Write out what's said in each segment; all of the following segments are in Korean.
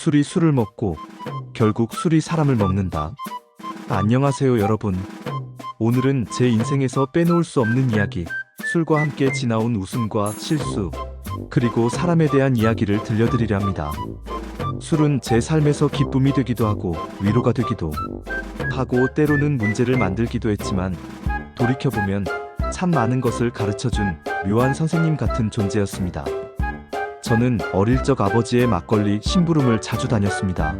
술이 술을 먹고 결국 술이 사람을 먹는다. 안녕하세요 여러분. 오늘은 제 인생에서 빼놓을 수 없는 이야기, 술과 함께 지나온 웃음과 실수, 그리고 사람에 대한 이야기를 들려드리려 합니다. 술은 제 삶에서 기쁨이 되기도 하고 위로가 되기도 하고 때로는 문제를 만들기도 했지만 돌이켜보면 참 많은 것을 가르쳐준 묘한 선생님 같은 존재였습니다. 저는 어릴 적 아버지의 막걸리 심부름을 자주 다녔습니다.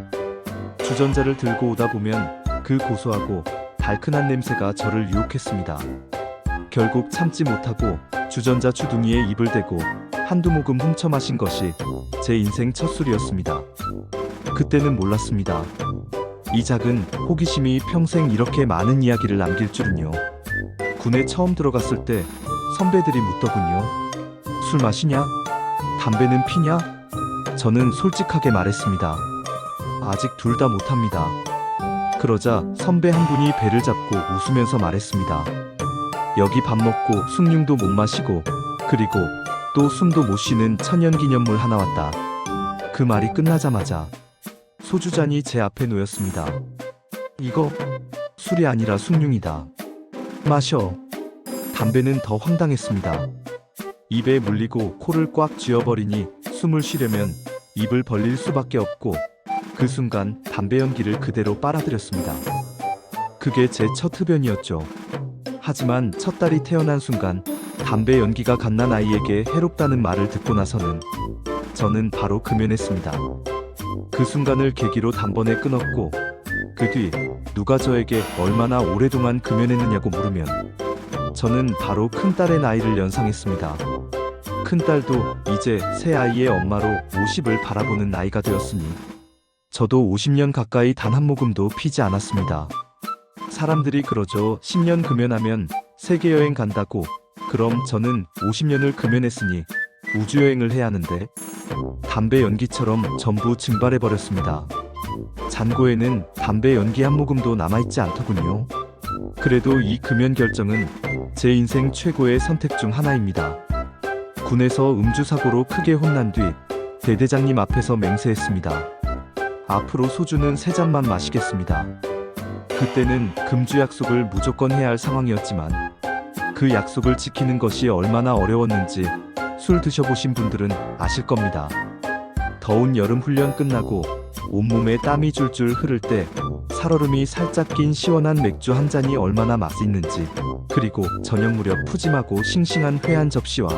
주전자를 들고 오다 보면 그 고소하고 달큰한 냄새가 저를 유혹했습니다. 결국 참지 못하고 주전자 주둥이에 입을 대고 한두 모금 훔쳐 마신 것이 제 인생 첫 술이었습니다. 그때는 몰랐습니다. 이 작은 호기심이 평생 이렇게 많은 이야기를 남길 줄은요. 군에 처음 들어갔을 때 선배들이 묻더군요. 술 마시냐? 담배는 피냐? 저는 솔직하게 말했습니다. 아직 둘 다 못합니다. 그러자 선배 한 분이 배를 잡고 웃으면서 말했습니다. 여기 밥 먹고 숭늉도 못 마시고 그리고 또 숨도 못 쉬는 천연기념물 하나 왔다. 그 말이 끝나자마자 소주잔이 제 앞에 놓였습니다. 이거 술이 아니라 숭늉이다. 마셔. 담배는 더 황당했습니다. 입에 물리고 코를 꽉 쥐어버리니 숨을 쉬려면 입을 벌릴 수밖에 없고 그 순간 담배 연기를 그대로 빨아들였습니다. 그게 제 첫 흡연이었죠. 하지만 첫 딸이 태어난 순간 담배 연기가 갓난 아이에게 해롭다는 말을 듣고 나서는 저는 바로 금연했습니다. 그 순간을 계기로 단번에 끊었고 그 뒤 누가 저에게 얼마나 오랫동안 금연했느냐고 물으면 저는 바로 큰딸의 나이를 연상했습니다. 큰딸도 이제 새 아이의 엄마로 50을 바라보는 나이가 되었으니 저도 50년 가까이 단 한 모금도 피지 않았습니다. 사람들이 그러죠. 10년 금연하면 세계여행 간다고. 그럼 저는 50년을 금연했으니 우주여행을 해야 하는데 담배 연기처럼 전부 증발해버렸습니다. 잔고에는 담배 연기 한 모금도 남아있지 않더군요. 그래도 이 금연 결정은 제 인생 최고의 선택 중 하나입니다. 군에서 음주사고로 크게 혼난 뒤 대대장님 앞에서 맹세했습니다. 앞으로 소주는 3잔만 마시겠습니다. 그때는 금주 약속을 무조건 해야 할 상황이었지만 그 약속을 지키는 것이 얼마나 어려웠는지 술 드셔보신 분들은 아실 겁니다. 더운 여름 훈련 끝나고 온몸에 땀이 줄줄 흐를 때 살얼음이 살짝 낀 시원한 맥주 한 잔이 얼마나 맛있는지, 그리고 저녁 무렵 푸짐하고 싱싱한 회 한 접시와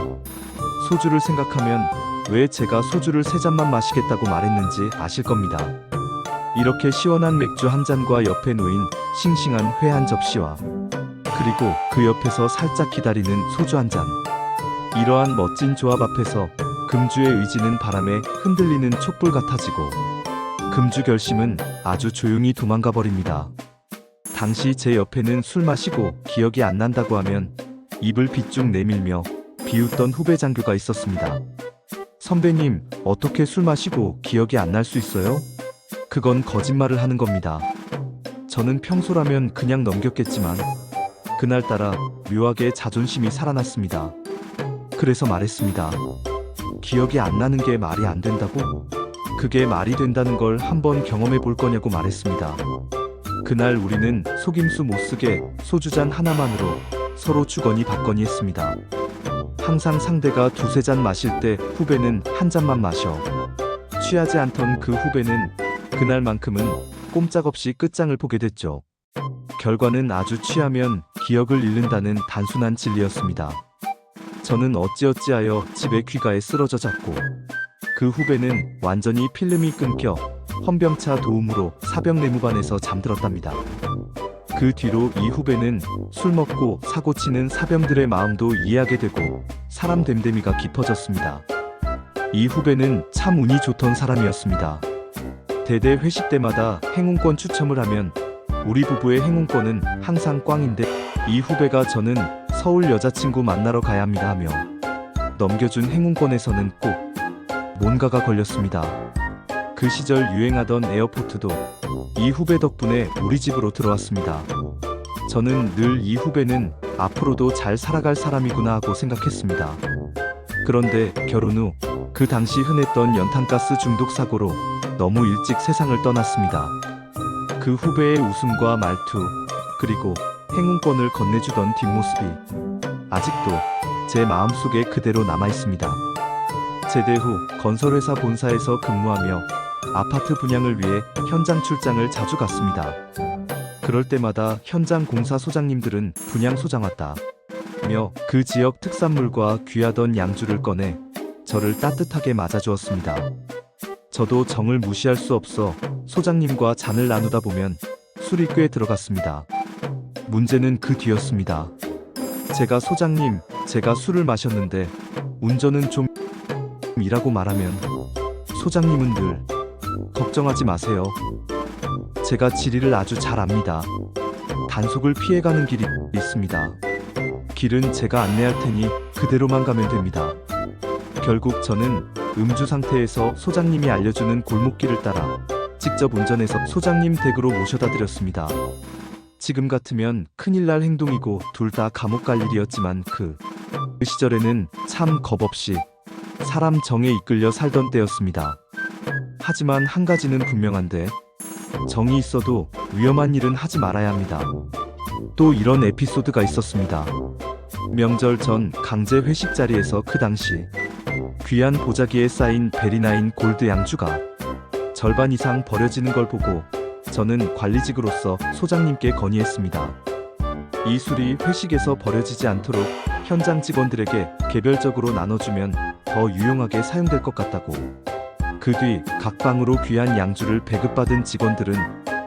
소주를 생각하면 왜 제가 소주를 3잔만 마시겠다고 말했는지 아실 겁니다. 이렇게 시원한 맥주 한 잔과 옆에 놓인 싱싱한 회 한 접시와 그리고 그 옆에서 살짝 기다리는 소주 한 잔. 이러한 멋진 조합 앞에서 금주의 의지는 바람에 흔들리는 촛불 같아지고 금주 결심은 아주 조용히 도망가 버립니다. 당시 제 옆에는 술 마시고 기억이 안 난다고 하면 입을 비쭉 내밀며 비웃던 후배 장교가 있었습니다. 선배님, 어떻게 술 마시고 기억이 안 날 수 있어요? 그건 거짓말을 하는 겁니다. 저는 평소라면 그냥 넘겼겠지만 그날따라 묘하게 자존심이 살아났습니다. 그래서 말했습니다. 기억이 안 나는 게 말이 안 된다고? 그게 말이 된다는 걸 한번 경험해 볼 거냐고 말했습니다. 그날 우리는 속임수 못 쓰게 소주잔 하나만으로 서로 주거니 받거니 했습니다. 항상 상대가 2-3잔 마실 때 후배는 한 잔만 마셔. 취하지 않던 그 후배는 그날만큼은 꼼짝없이 끝장을 보게 됐죠. 결과는 아주 취하면 기억을 잃는다는 단순한 진리였습니다. 저는 어찌어찌하여 집에 귀가에 쓰러져 잤고 그 후배는 완전히 필름이 끊겨 헌병차 도움으로 사병 내무반에서 잠들었답니다. 그 뒤로 이 후배는 술 먹고 사고치는 사병들의 마음도 이해하게 되고 사람 됨됨이가 깊어졌습니다. 이 후배는 참 운이 좋던 사람이었습니다. 대대 회식 때마다 행운권 추첨을 하면 우리 부부의 행운권은 항상 꽝인데 이 후배가 저는 서울 여자친구 만나러 가야 합니다 하며 넘겨준 행운권에서는 꼭 뭔가가 걸렸습니다. 그 시절 유행하던 에어포트도 이 후배 덕분에 우리 집으로 들어왔습니다. 저는 늘 이 후배는 앞으로도 잘 살아갈 사람이구나 하고 생각했습니다. 그런데 결혼 후 그 당시 흔했던 연탄가스 중독 사고로 너무 일찍 세상을 떠났습니다. 그 후배의 웃음과 말투, 그리고 행운권을 건네주던 뒷모습이 아직도 제 마음속에 그대로 남아있습니다. 제대 후 건설회사 본사에서 근무하며 아파트 분양을 위해 현장 출장을 자주 갔습니다. 그럴 때마다 현장 공사 소장님들은 분양 소장 왔다며 그 지역 특산물과 귀하던 양주를 꺼내 저를 따뜻하게 맞아주었습니다. 저도 정을 무시할 수 없어 소장님과 잔을 나누다 보면 술이 꽤 들어갔습니다. 문제는 그 뒤였습니다. 소장님, 제가 술을 마셨는데 운전은 좀 이라고 말하면 소장님은 늘 걱정하지 마세요. 제가 지리를 아주 잘 압니다. 단속을 피해가는 길이 있습니다. 길은 제가 안내할 테니 그대로만 가면 됩니다. 결국 저는 음주 상태에서 소장님이 알려주는 골목길을 따라 직접 운전해서 소장님 댁으로 모셔다 드렸습니다. 지금 같으면 큰일 날 행동이고 둘 다 감옥 갈 일이었지만 그 시절에는 참 겁없이 사람 정에 이끌려 살던 때였습니다. 하지만 한 가지는 분명한데 정이 있어도 위험한 일은 하지 말아야 합니다. 또 이런 에피소드가 있었습니다. 명절 전 강제 회식 자리에서 그 당시 귀한 보자기에 쌓인 베리나인 골드 양주가 절반 이상 버려지는 걸 보고 저는 관리직으로서 소장님께 건의했습니다. 이 술이 회식에서 버려지지 않도록 현장 직원들에게 개별적으로 나눠주면 더 유용하게 사용될 것 같다고. 그 뒤 각 방으로 귀한 양주를 배급받은 직원들은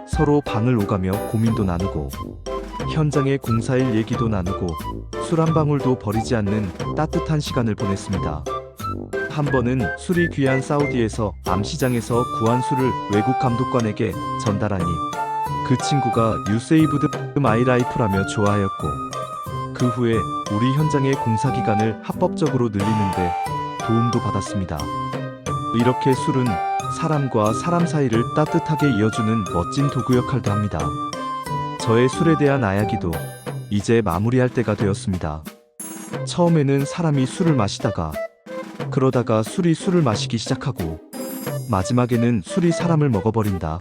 서로 방을 오가며 고민도 나누고 현장의 공사일 얘기도 나누고 술 한 방울도 버리지 않는 따뜻한 시간을 보냈습니다. 한 번은 술이 귀한 사우디에서 암시장에서 구한 술을 외국 감독관에게 전달하니 그 친구가 You saved my life라며 좋아하였고, 그 후에 우리 현장의 공사 기간을 합법적으로 늘리는데 도움도 받았습니다. 이렇게 술은 사람과 사람 사이를 따뜻하게 이어주는 멋진 도구 역할도 합니다. 저의 술에 대한 이야기도 이제 마무리할 때가 되었습니다. 처음에는 사람이 술을 마시다가 그러다가 술이 술을 마시기 시작하고 마지막에는 술이 사람을 먹어버린다.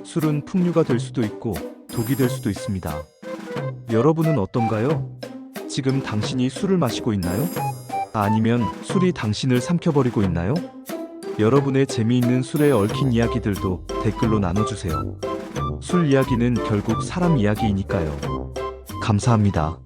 술은 풍류가 될 수도 있고 독이 될 수도 있습니다. 여러분은 어떤가요? 지금 당신이 술을 마시고 있나요? 아니면 술이 당신을 삼켜버리고 있나요? 여러분의 재미있는 술에 얽힌 이야기들도 댓글로 나눠주세요. 술 이야기는 결국 사람 이야기이니까요. 감사합니다.